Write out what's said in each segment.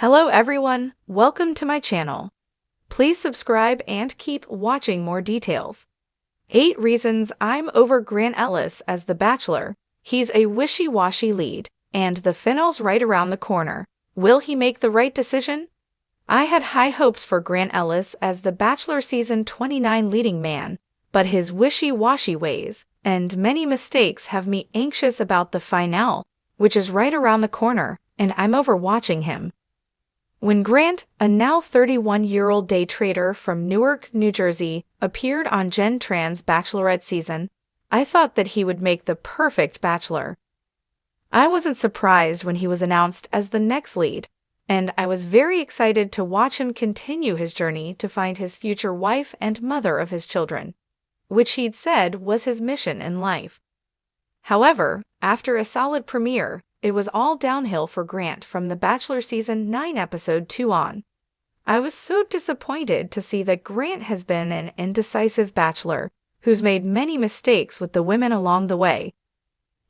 Hello everyone, welcome to my channel. Please subscribe and keep watching more details. 8 reasons I'm over Grant Ellis as The Bachelor. He's a wishy-washy lead, and the finale's right around the corner. Will he make the right decision? I had high hopes for Grant Ellis as The Bachelor Season 29 leading man, but his wishy-washy ways and many mistakes have me anxious about the finale, which is right around the corner, and I'm over watching him. When Grant, a now 31-year-old day trader from Newark, New Jersey, appeared on Jen Tran's Bachelorette season, I thought that he would make the perfect bachelor. I wasn't surprised when he was announced as the next lead, and I was very excited to watch him continue his journey to find his future wife and mother of his children, which he'd said was his mission in life. However, after a solid premiere, it was all downhill for Grant from the Bachelor Season 9 Episode 2 on. I was so disappointed to see that Grant has been an indecisive bachelor who's made many mistakes with the women along the way.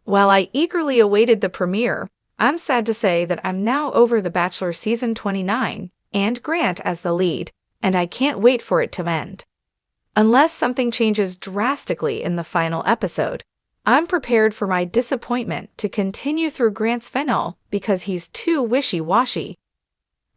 While I eagerly awaited the premiere, I'm sad to say that I'm now over The Bachelor Season 29 and Grant as the lead, and I can't wait for it to end. Unless something changes drastically in the final episode, I'm prepared for my disappointment to continue through Grant's finale because he's too wishy-washy.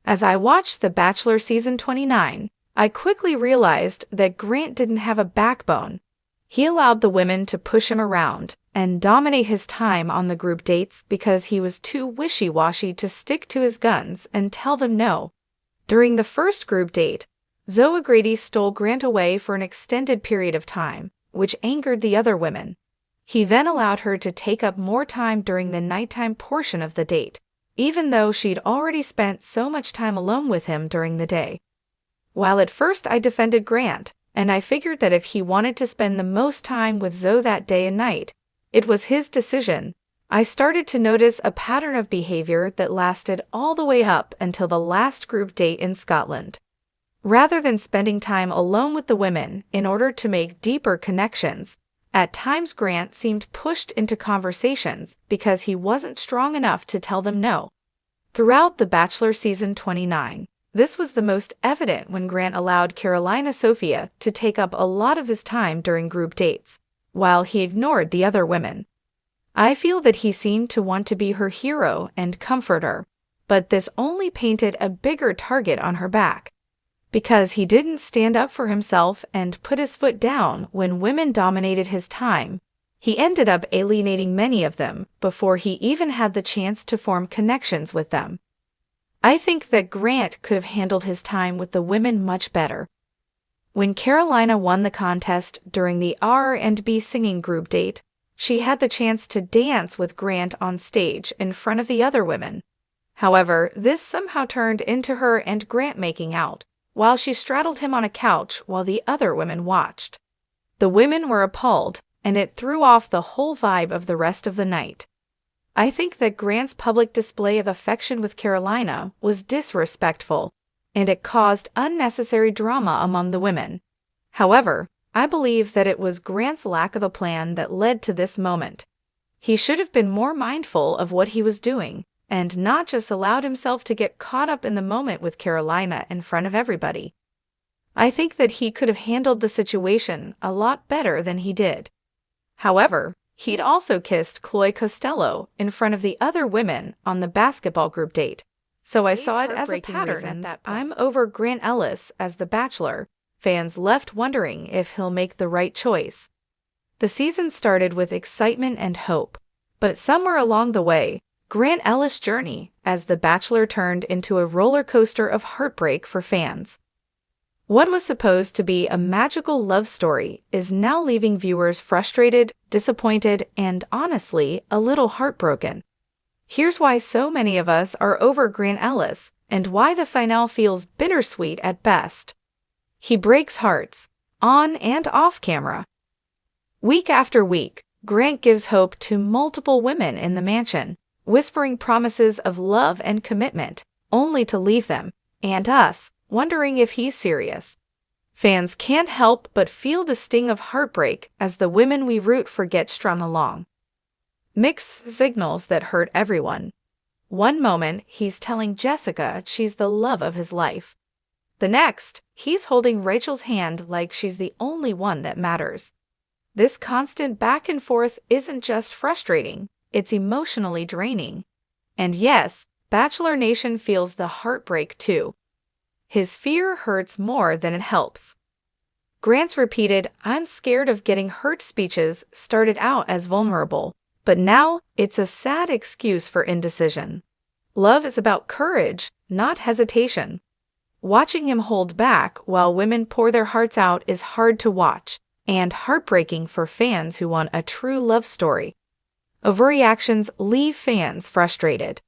As I watched The Bachelor Season 29, I quickly realized that Grant didn't have a backbone. He allowed the women to push him around and dominate his time on the group dates because he was too wishy-washy to stick to his guns and tell them no. During the first group date, Zoe Grady stole Grant away for an extended period of time, which angered the other women. He then allowed her to take up more time during the nighttime portion of the date, even though she'd already spent so much time alone with him during the day. While at first I defended Grant, and I figured that if he wanted to spend the most time with Zoe that day and night, it was his decision, I started to notice a pattern of behavior that lasted all the way up until the last group date in Scotland. Rather than spending time alone with the women in order to make deeper connections, at times Grant seemed pushed into conversations because he wasn't strong enough to tell them no. Throughout The Bachelor Season 29, this was the most evident when Grant allowed Carolina Sophia to take up a lot of his time during group dates, while he ignored the other women. I feel that he seemed to want to be her hero and comfort her, but this only painted a bigger target on her back. Because he didn't stand up for himself and put his foot down when women dominated his time, he ended up alienating many of them before he even had the chance to form connections with them. I think that Grant could have handled his time with the women much better. When Carolina won the contest during the R&B singing group date, she had the chance to dance with Grant on stage in front of the other women. However, this somehow turned into her and Grant making out, while she straddled him on a couch while the other women watched. The women were appalled, and it threw off the whole vibe of the rest of the night. I think that Grant's public display of affection with Carolina was disrespectful, and it caused unnecessary drama among the women. However, I believe that it was Grant's lack of a plan that led to this moment. He should have been more mindful of what he was doing, and not just allowed himself to get caught up in the moment with Carolina in front of everybody. I think that he could have handled the situation a lot better than he did. However, he'd also kissed Chloe Costello in front of the other women on the basketball group date, so I saw it as a pattern. I'm over Grant Ellis as the Bachelor. Fans left wondering if he'll make the right choice. The season started with excitement and hope, but somewhere along the way, Grant Ellis' journey as the Bachelor turned into a roller coaster of heartbreak for fans. What was supposed to be a magical love story is now leaving viewers frustrated, disappointed, and honestly, a little heartbroken. Here's why so many of us are over Grant Ellis and why the finale feels bittersweet at best. He breaks hearts, on and off camera. Week after week, Grant gives hope to multiple women in the mansion, whispering promises of love and commitment, only to leave them, and us, wondering if he's serious. Fans can't help but feel the sting of heartbreak as the women we root for get strung along. Mixed signals that hurt everyone. One moment, he's telling Jessica she's the love of his life. The next, he's holding Rachel's hand like she's the only one that matters. This constant back and forth isn't just frustrating, it's emotionally draining. And yes, Bachelor Nation feels the heartbreak too. His fear hurts more than it helps. Grant's repeated "I'm scared of getting hurt" speeches started out as vulnerable, but now it's a sad excuse for indecision. Love is about courage, not hesitation. Watching him hold back while women pour their hearts out is hard to watch, and heartbreaking for fans who want a true love story. Overreactions leave fans frustrated.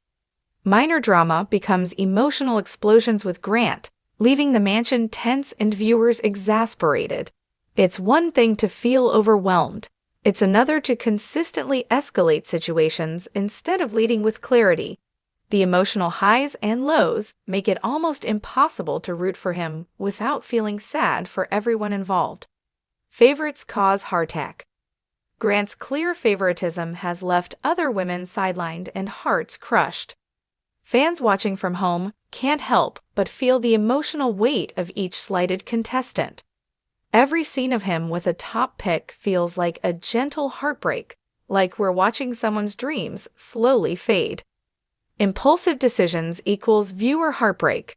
Minor drama becomes emotional explosions with Grant, leaving the mansion tense and viewers exasperated. It's one thing to feel overwhelmed. It's another to consistently escalate situations instead of leading with clarity. The emotional highs and lows make it almost impossible to root for him without feeling sad for everyone involved. Favorites cause heartache. Grant's clear favoritism has left other women sidelined and hearts crushed. Fans watching from home can't help but feel the emotional weight of each slighted contestant. Every scene of him with a top pick feels like a gentle heartbreak, like we're watching someone's dreams slowly fade. Impulsive decisions equals viewer heartbreak.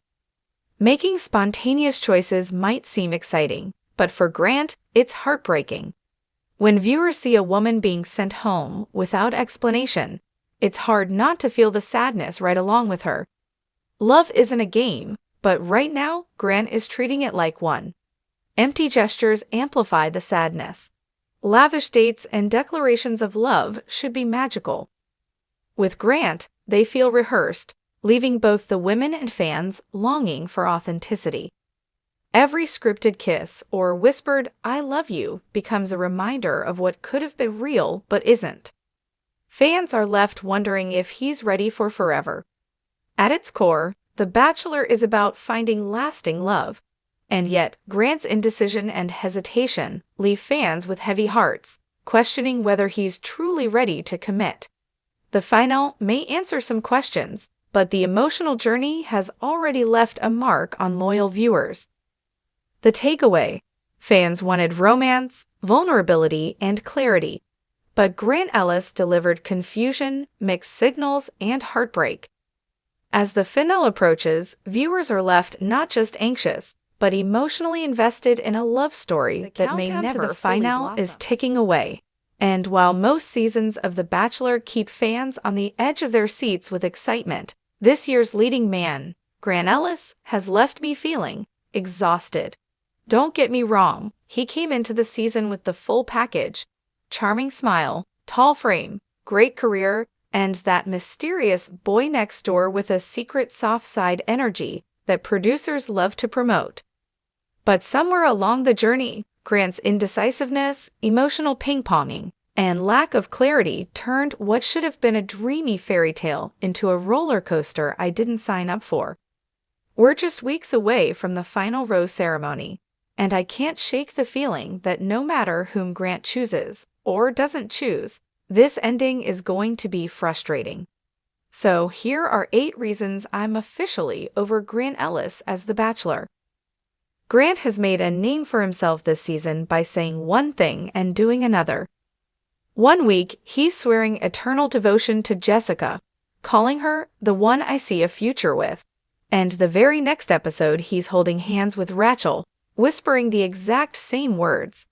Making spontaneous choices might seem exciting, but for Grant, it's heartbreaking. When viewers see a woman being sent home without explanation, it's hard not to feel the sadness right along with her. Love isn't a game, but right now, Grant is treating it like one. Empty gestures amplify the sadness. Lavish dates and declarations of love should be magical. With Grant, they feel rehearsed, leaving both the women and fans longing for authenticity. Every scripted kiss or whispered "I love you" becomes a reminder of what could have been real but isn't. Fans are left wondering if he's ready for forever. At its core, The Bachelor is about finding lasting love. And yet, Grant's indecision and hesitation leave fans with heavy hearts, questioning whether he's truly ready to commit. The final may answer some questions, but the emotional journey has already left a mark on loyal viewers. The takeaway: fans wanted romance, vulnerability, and clarity, but Grant Ellis delivered confusion, mixed signals, and heartbreak. As the finale approaches, viewers are left not just anxious, but emotionally invested in a love story that may never. The finale is ticking away. And while most seasons of The Bachelor keep fans on the edge of their seats with excitement, this year's leading man, Grant Ellis, has left me feeling exhausted. Don't get me wrong, he came into the season with the full package: charming smile, tall frame, great career, and that mysterious boy next door with a secret soft side energy that producers love to promote. But somewhere along the journey, Grant's indecisiveness, emotional ping-ponging, and lack of clarity turned what should have been a dreamy fairy tale into a roller coaster I didn't sign up for. We're just weeks away from the final rose ceremony, and I can't shake the feeling that no matter whom Grant chooses, or doesn't choose, this ending is going to be frustrating. So here are 8 reasons I'm officially over Grant Ellis as The Bachelor. Grant has made a name for himself this season by saying one thing and doing another. One week, he's swearing eternal devotion to Jessica, calling her the one I see a future with. And the very next episode, he's holding hands with Rachel, whispering the exact same words.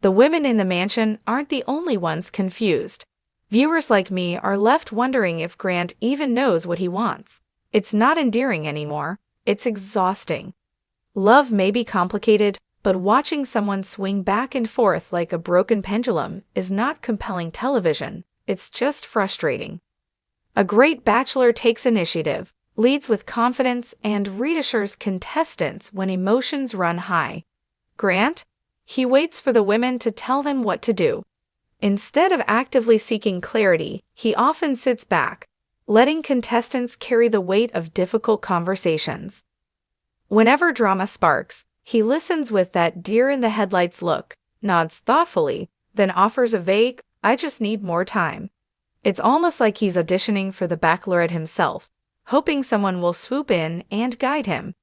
The women in the mansion aren't the only ones confused. Viewers like me are left wondering if Grant even knows what he wants. It's not endearing anymore. It's exhausting. Love may be complicated, but watching someone swing back and forth like a broken pendulum is not compelling television. It's just frustrating. A great bachelor takes initiative, leads with confidence, and reassures contestants when emotions run high. Grant? He waits for the women to tell them what to do. Instead of actively seeking clarity, he often sits back, letting contestants carry the weight of difficult conversations. Whenever drama sparks, he listens with that deer-in-the-headlights look, nods thoughtfully, then offers a vague, "I just need more time." It's almost like he's auditioning for the Bachelorette himself, hoping someone will swoop in and guide him.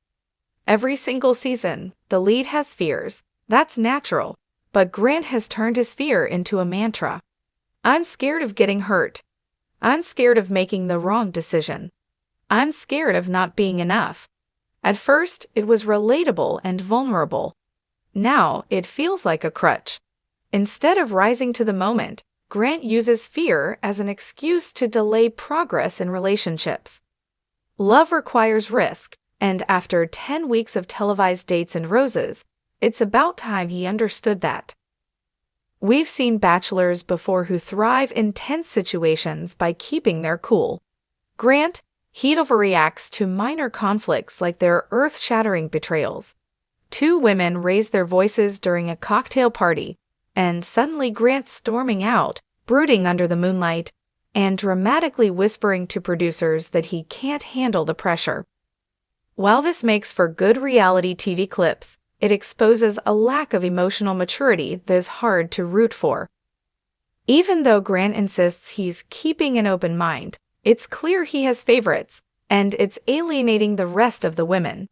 Every single season, the lead has fears. That's natural, but Grant has turned his fear into a mantra. I'm scared of getting hurt. I'm scared of making the wrong decision. I'm scared of not being enough. At first, it was relatable and vulnerable. Now, it feels like a crutch. Instead of rising to the moment, Grant uses fear as an excuse to delay progress in relationships. Love requires risk, and after 10 weeks of televised dates and roses, it's about time he understood that. We've seen bachelors before who thrive in tense situations by keeping their cool. Grant, he overreacts to minor conflicts like they're earth-shattering betrayals. Two women raise their voices during a cocktail party, and suddenly Grant's storming out, brooding under the moonlight, and dramatically whispering to producers that he can't handle the pressure. While this makes for good reality TV clips, it exposes a lack of emotional maturity that is hard to root for. Even though Grant insists he's keeping an open mind, it's clear he has favorites, and it's alienating the rest of the women.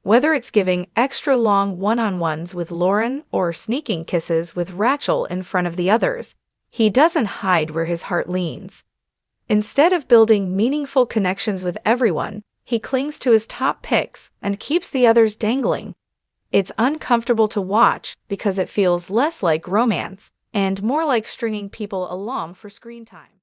Whether it's giving extra long one-on-ones with Lauren or sneaking kisses with Rachel in front of the others, he doesn't hide where his heart leans. Instead of building meaningful connections with everyone, he clings to his top picks and keeps the others dangling. It's uncomfortable to watch because it feels less like romance and more like stringing people along for screen time.